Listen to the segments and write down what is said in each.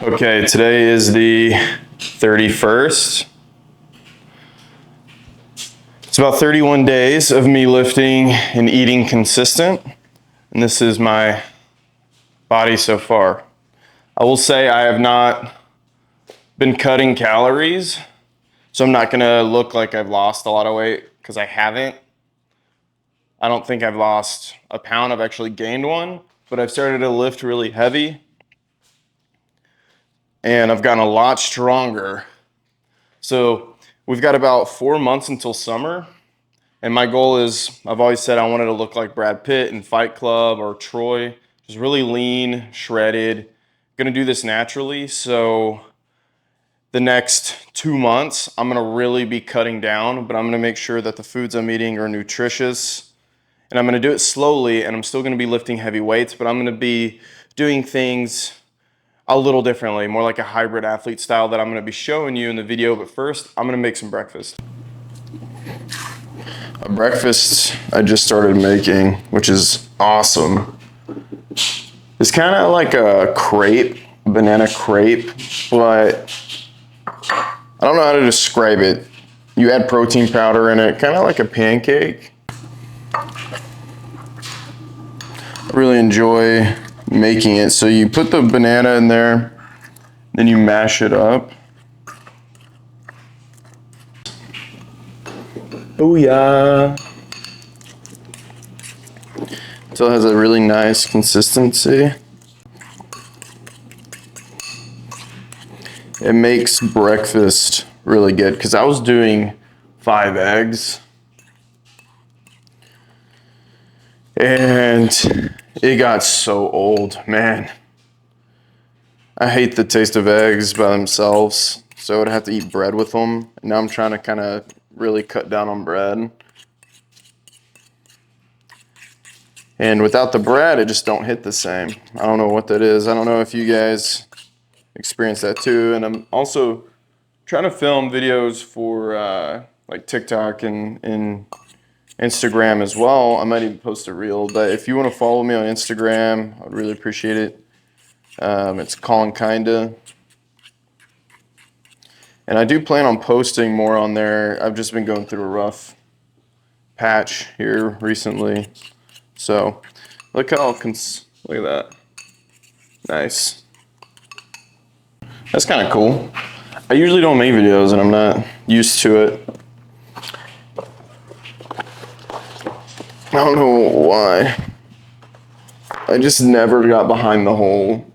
Okay, today is the 31st. It's about 31 days of me lifting and eating consistent, and this is my body so far. I will say I have not been cutting calories, so I'm not gonna look like I've lost a lot of weight, because I haven't. I don't think I've lost a pound, I've actually gained one, but I've started to lift really heavy, and I've gotten a lot stronger. So we've got about 4 months until summer. And my goal is, I've always said I wanted to look like Brad Pitt in Fight Club or Troy, just really lean, shredded. Gonna do this naturally. So the next 2 months, I'm gonna really be cutting down, but I'm gonna make sure that the foods I'm eating are nutritious. And I'm gonna do it slowly, and I'm still gonna be lifting heavy weights, but I'm gonna be doing things a little differently, more like a hybrid athlete style that I'm gonna be showing you in the video. But first, I'm gonna make some breakfast. A breakfast I just started making, which is awesome. It's kind of like a crepe, banana crepe, but I don't know how to describe it. You add protein powder in it, kind of like a pancake. I really enjoy making it. So you put the banana in there, then you mash it up. Oh yeah. Until it has a really nice consistency. It makes breakfast really good, because I was doing 5 eggs and it got so old, man. I hate the taste of eggs by themselves, so I'd have to eat bread with them. And now I'm trying to kind of really cut down on bread. And without the bread, it just don't hit the same. I don't know what that is. I don't know if you guys experience that too. And I'm also trying to film videos for like TikTok and Instagram as well. I might even post a reel, but if you want to follow me on Instagram, I'd really appreciate it. It's Colin Kinda. And I do plan on posting more on there. I've just been going through a rough patch here recently. So look how look at that. Nice. That's kind of cool. I usually don't make videos and I'm not used to it. I don't know why. I just never got behind the whole,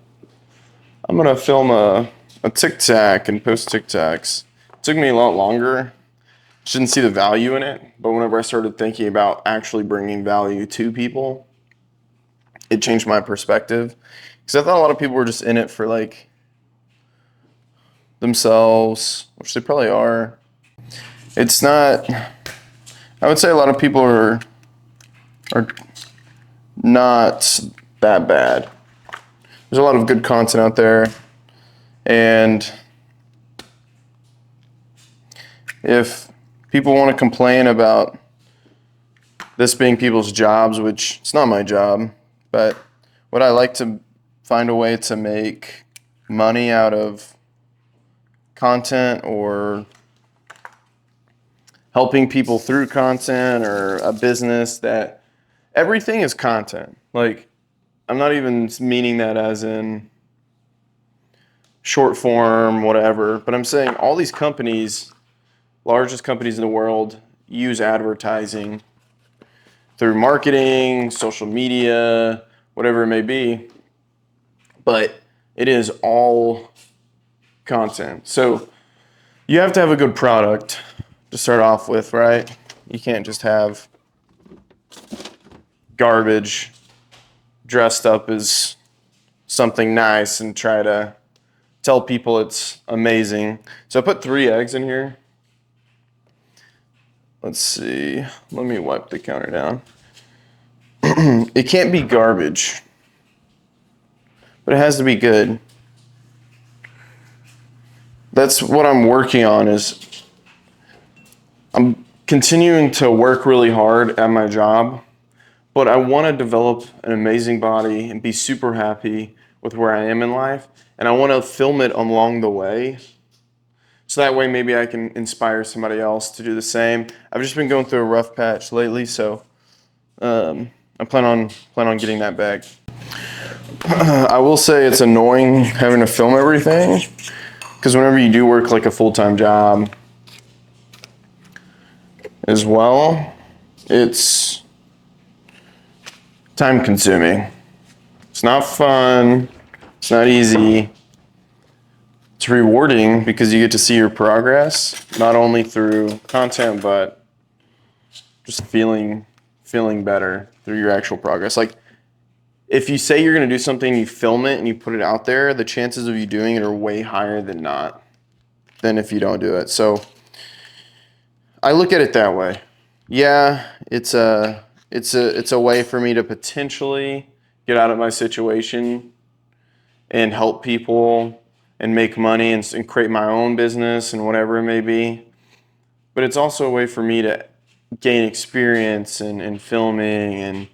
I'm gonna film a tic-tac and post tic-tacs. It took me a lot longer. Didn't see the value in it, but whenever I started thinking about actually bringing value to people, it changed my perspective. Because I thought a lot of people were just in it for like themselves, which they probably are. It's not, I would say a lot of people are not that bad. There's a lot of good content out there, and if people want to complain about this being people's jobs, which it's not my job, but would I like to find a way to make money out of content or helping people through content or a business that everything is content. Like, I'm not even meaning that as in short form, whatever, but I'm saying all these companies, largest companies in the world, use advertising through marketing, social media, whatever it may be, but it is all content. So you have to have a good product to start off with, right? You can't just have garbage dressed up as something nice and try to tell people it's amazing. So I put 3 eggs in here. Let's see, let me wipe the counter down. It can't be garbage, but it has to be good. That's what I'm working on, is I'm continuing to work really hard at my job, but I want to develop an amazing body and be super happy with where I am in life, and I want to film it along the way. So that way maybe I can inspire somebody else to do the same. I've just been going through a rough patch lately, so I plan on getting that back. I will say it's annoying having to film everything, because whenever you do work like a full-time job as well, it's time consuming. It's not fun. It's not easy. It's rewarding because you get to see your progress, not only through content, but just feeling better through your actual progress. Like, if you say you're going to do something, you film it and you put it out there, the chances of you doing it are way higher than if you don't do it. So I look at it that way. Yeah, it's a way for me to potentially get out of my situation and help people and make money and create my own business and whatever it may be. But it's also a way for me to gain experience in filming and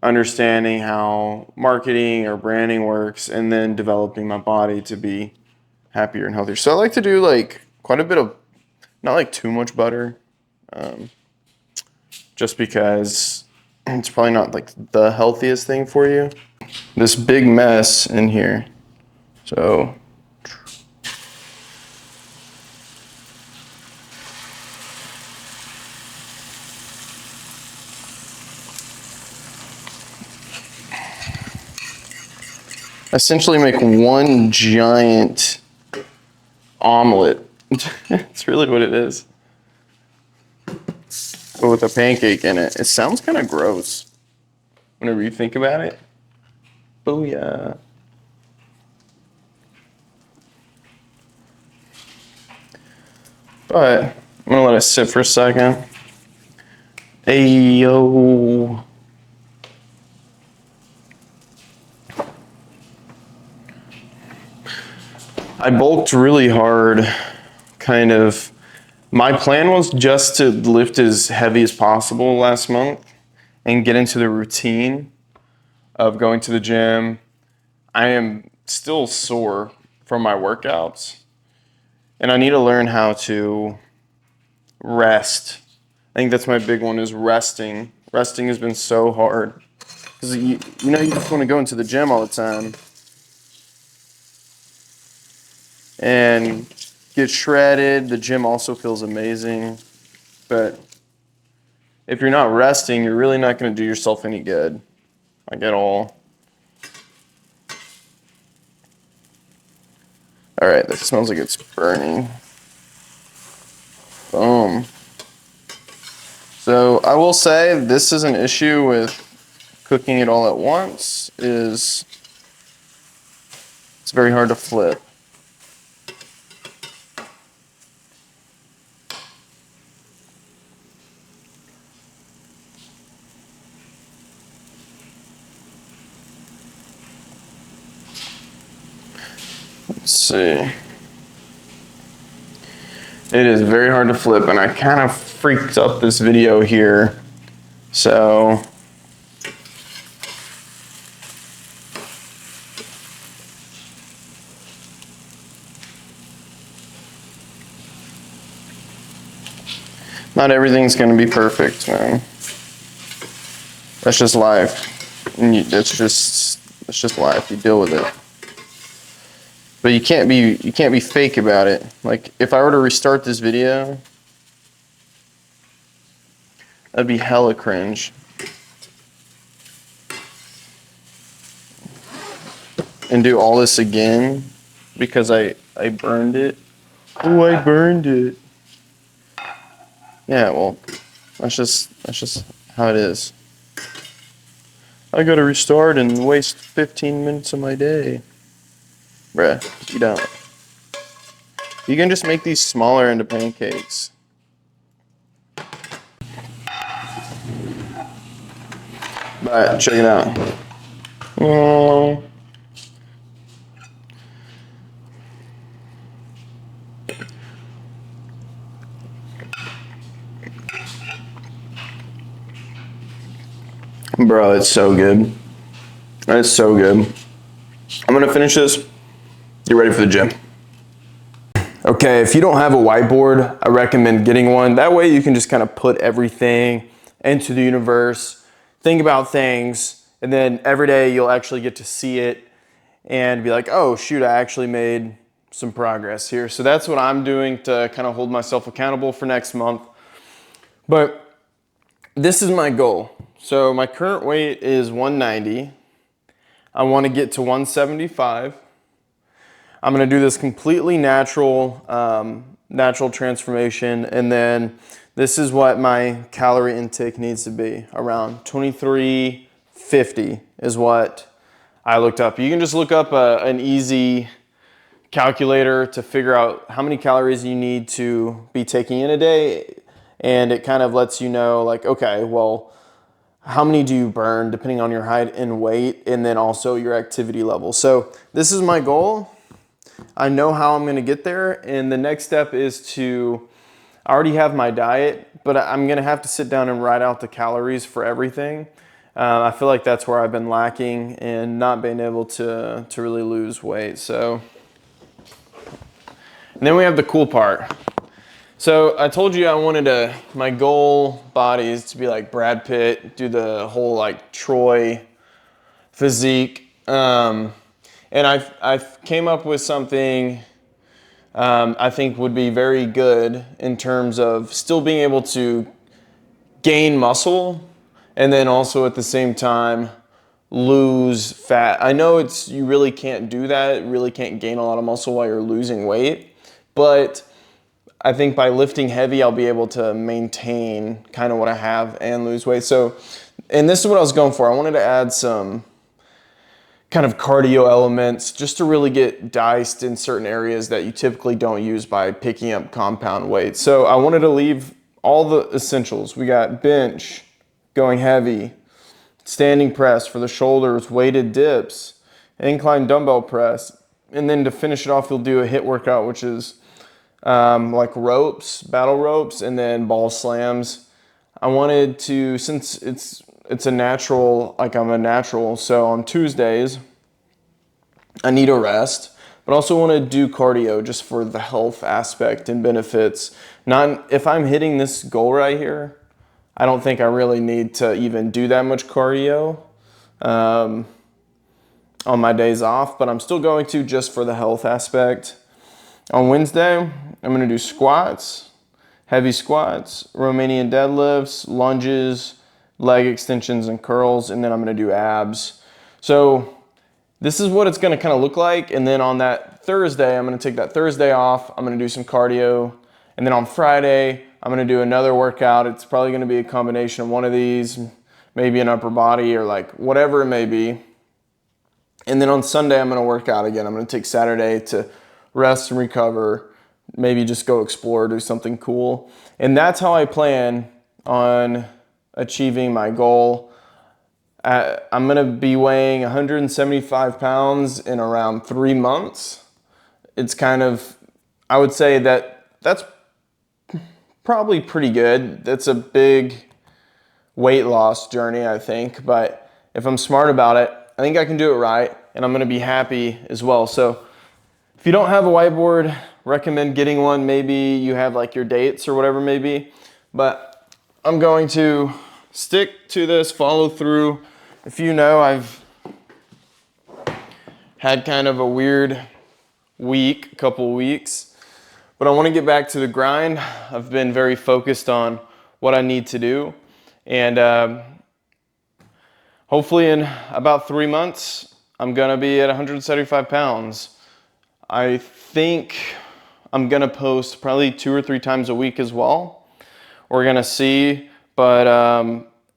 understanding how marketing or branding works, and then developing my body to be happier and healthier. So I like to do like quite a bit of, not like too much butter, just because it's probably not like the healthiest thing for you. This big mess in here. So essentially make one giant omelet. It's really what it is. But with a pancake in it. It sounds kind of gross whenever you think about it. Booyah. But I'm gonna let it sit for a second. Ayo. I bulked really hard, kind of. My plan was just to lift as heavy as possible last month and get into the routine of going to the gym. I am still sore from my workouts, and I need to learn how to rest. I think that's my big one, is resting. Resting has been so hard because you just want to go into the gym all the time and get shredded. The gym also feels amazing, but if you're not resting, you're really not going to do yourself any good, like at all. All right, that smells like it's burning. Boom. So I will say this is an issue with cooking it all at once, is it's very hard to flip. Let's see. It is very hard to flip, and I kind of freaked up this video here. So not everything's going to be perfect, man. That's just life. And it's just life. You deal with it. But you can't be fake about it. Like, if I were to restart this video, that'd be hella cringe. And do all this again because I burned it. Oh, I burned it. Yeah, well, that's just how it is. I gotta restart and waste 15 minutes of my day. Bruh, you don't. You can just make these smaller into pancakes. But check it out. Oh. Bro, it's so good. It's so good. I'm gonna finish this, get ready for the gym. Okay, if you don't have a whiteboard, I recommend getting one. That way you can just kind of put everything into the universe, think about things, and then every day you'll actually get to see it and be like, oh shoot, I actually made some progress here. So that's what I'm doing to kind of hold myself accountable for next month. But this is my goal. So my current weight is 190. I want to get to 175. I'm going to do this completely natural, natural transformation. And then this is what my calorie intake needs to be. Around 2350 is what I looked up. You can just look up an easy calculator to figure out how many calories you need to be taking in a day. And it kind of lets you know, like, okay, well, how many do you burn depending on your height and weight, and then also your activity level. So this is my goal. I know how I'm gonna get there, and the next step is I already have my diet, but I'm gonna have to sit down and write out the calories for everything. I feel like that's where I've been lacking and not being able to really lose weight. So, and then we have the cool part. So I told you I wanted my goal body is to be like Brad Pitt, do the whole like Troy physique. And I've came up with something I think would be very good in terms of still being able to gain muscle and then also at the same time lose fat. I know you really can't do that, really can't gain a lot of muscle while you're losing weight, but I think by lifting heavy, I'll be able to maintain kind of what I have and lose weight. So, and this is what I was going for. I wanted to add some kind of cardio elements just to really get diced in certain areas that you typically don't use by picking up compound weights. So I wanted to leave all the essentials. We got bench, going heavy, standing press for the shoulders, weighted dips, incline dumbbell press. And then to finish it off, you'll do a HIIT workout, which is like ropes, battle ropes, and then ball slams. I wanted to, since it's a natural, like I'm a natural, so on Tuesdays, I need a rest, but also want to do cardio just for the health aspect and benefits. If I'm hitting this goal right here, I don't think I really need to even do that much cardio on my days off, but I'm still going to just for the health aspect. On Wednesday, I'm gonna do squats, heavy squats, Romanian deadlifts, lunges, leg extensions and curls, and then I'm gonna do abs. So this is what it's gonna kind of look like. And then on that Thursday, I'm gonna take that Thursday off. I'm gonna do some cardio. And then on Friday, I'm gonna do another workout. It's probably gonna be a combination of one of these, maybe an upper body or like whatever it may be. And then on Sunday, I'm gonna work out again. I'm gonna take Saturday to rest and recover, maybe just go explore, do something cool. And that's how I plan on achieving my goal. I'm gonna be weighing 175 pounds in around 3 months. It's kind of, I would say that's probably pretty good. That's a big weight loss journey, I think. But if I'm smart about it, I think I can do it right, and I'm gonna be happy as well. So if you don't have a whiteboard, recommend getting one. Maybe you have like your dates or whatever maybe, but I'm going to stick to this, follow through. If you know, I've had kind of a weird week, couple weeks, but I want to get back to the grind. I've been very focused on what I need to do, and hopefully in about 3 months, I'm gonna be at 175 pounds. I think I'm gonna post probably 2 or 3 times a week as well. We're gonna see, but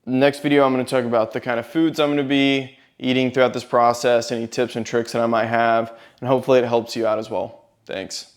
next video I'm gonna talk about the kind of foods I'm gonna be eating throughout this process, any tips and tricks that I might have, and hopefully it helps you out as well. Thanks.